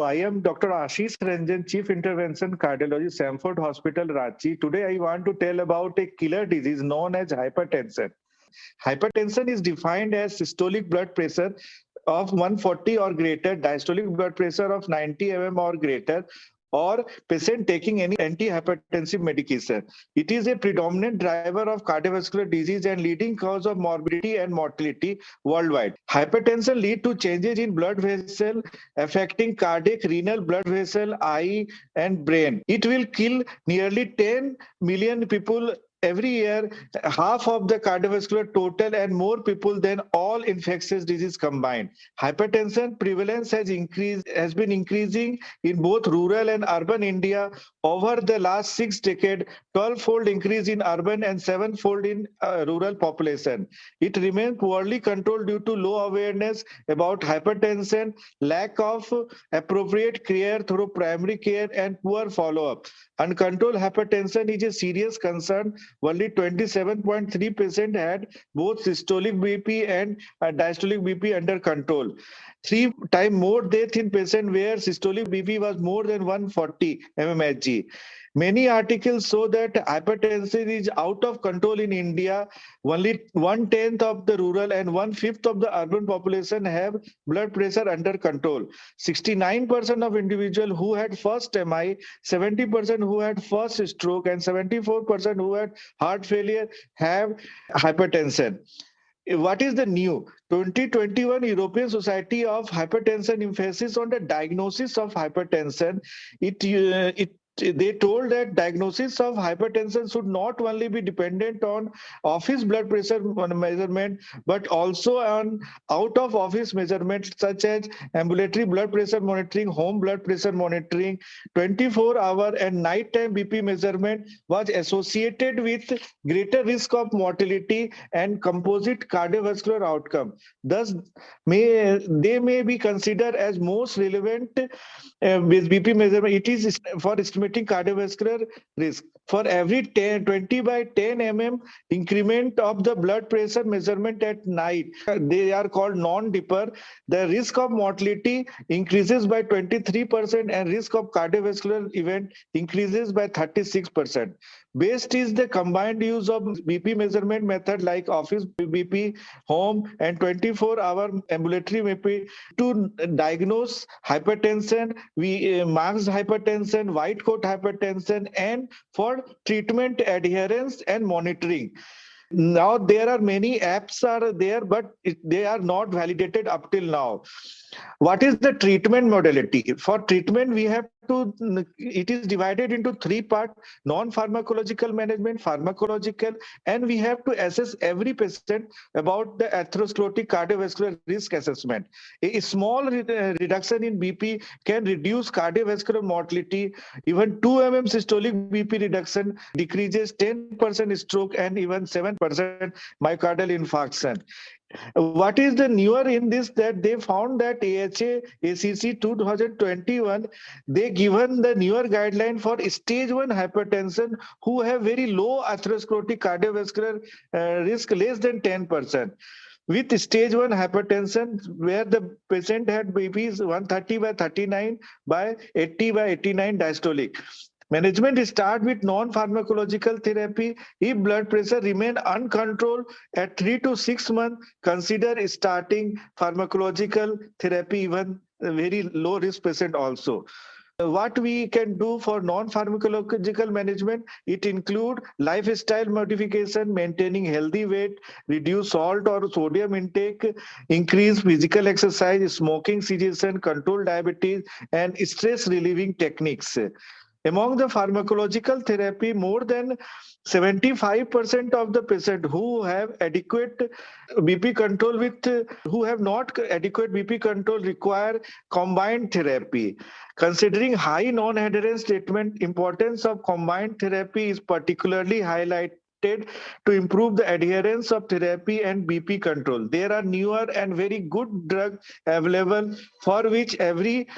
I am Dr. Ashis Ranjan, Chief Intervention Cardiology, Sanford Hospital, Ranchi. Today I want to tell about a killer disease known as hypertension. Hypertension is defined as systolic blood pressure of 140 or greater, diastolic blood pressure of 90 or greater, or patient taking any antihypertensive medication. It is a predominant driver of cardiovascular disease and leading cause of morbidity and mortality worldwide. Hypertension leads to changes in blood vessel affecting cardiac, renal, blood vessel, eye, and brain. It will kill nearly 10 million people every year, half of the cardiovascular total and more people than all infectious disease combined. Hypertension prevalence has been increasing in both rural and urban India over the last 6 decades, 12-fold increase in urban and 7-fold in rural population. It remains poorly controlled due to low awareness about hypertension, lack of appropriate care through primary care, and poor follow-up. Uncontrolled hypertension is a serious concern. Only 27.3% had both systolic BP and diastolic BP under control. 3 times more death in patients where systolic BP was more than 140 mmHg. Many articles show that hypertension is out of control in India. Only 1/10 of the rural and 1/5 of the urban population have blood pressure under control. 69% of individuals who had first MI, 70% who had first stroke, and 74% who had heart failure have hypertension. What is the new 2021 European Society of Hypertension emphasis on the diagnosis of hypertension? They told that diagnosis of hypertension should not only be dependent on office blood pressure measurement, but also on out-of-office measurements such as ambulatory blood pressure monitoring, home blood pressure monitoring. 24-hour and nighttime BP measurement was associated with greater risk of mortality and composite cardiovascular outcome. Thus, they may be considered as most relevant with BP measurement. It is for estimating cardiovascular risk. For every 20 by 10 mm increment of the blood pressure measurement at night, they are called non-dipper, the risk of mortality increases by 23% and risk of cardiovascular event increases by 36%. Best is the combined use of BP measurement method like office BP, home, and 24-hour ambulatory BP to diagnose hypertension, marked hypertension, white coat hypertension, and for treatment adherence and monitoring. Now there are many apps are there, but they are not validated up till now. What is the treatment modality? For treatment, it is divided into 3 parts: non-pharmacological management, pharmacological, and we have to assess every patient about the atherosclerotic cardiovascular risk assessment. A small reduction in BP can reduce cardiovascular mortality. Even 2 mm systolic BP reduction decreases 10% stroke and even 7% myocardial infarction. What is the newer in this, that they found that AHA ACC 2021, they given the newer guideline for stage 1 hypertension who have very low atherosclerotic cardiovascular risk less than 10%. With stage 1 hypertension, where the patient had BPs 130 by 39 by 80 by 89 diastolic. Management start with non-pharmacological therapy. If blood pressure remain uncontrolled at 3 to 6 months, consider starting pharmacological therapy, even very low risk patient also. What we can do for non-pharmacological management, it include lifestyle modification, maintaining healthy weight, reduce salt or sodium intake, increase physical exercise, smoking cessation, control diabetes, and stress relieving techniques. Among the pharmacological therapy, more than 75% of the patients who have adequate BP control who have not adequate BP control require combined therapy. Considering high non-adherence treatment, importance of combined therapy is particularly highlighted to improve the adherence of therapy and BP control. There are newer and very good drugs available for which every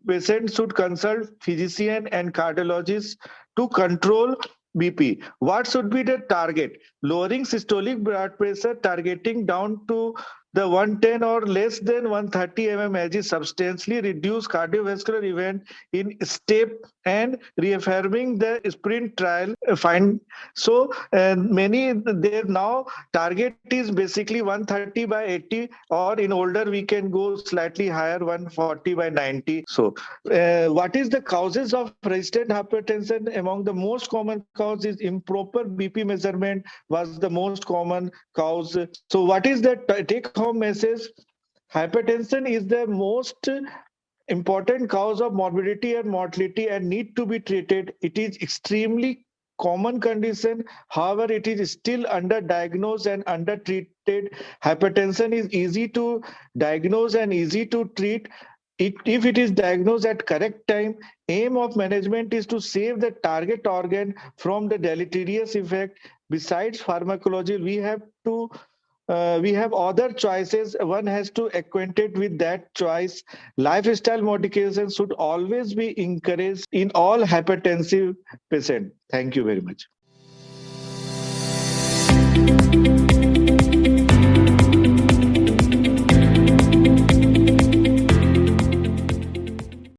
patient should consult physician and cardiologist to control BP. What should be the target? Lowering systolic blood pressure, targeting down to The 110 or less than 130 mmHg is substantially reduced cardiovascular event in STEP and reaffirming the sprint trial find. So many there now target is basically 130 by 80, or in older we can go slightly higher, 140 by 90. So what is the causes of resistant hypertension? Among the most common cause is improper BP measurement was the most common cause. So what is the take home message? Hypertension is the most important cause of morbidity and mortality and need to be treated. It is extremely common condition. However, it is still underdiagnosed and undertreated. Hypertension is easy to diagnose and easy to treat. If it is diagnosed at correct time, aim of management is to save the target organ from the deleterious effect. Besides pharmacology, we have other choices. One has to acquainted with that choice. Lifestyle modifications should always be encouraged in all hypertensive patients. Thank you very much.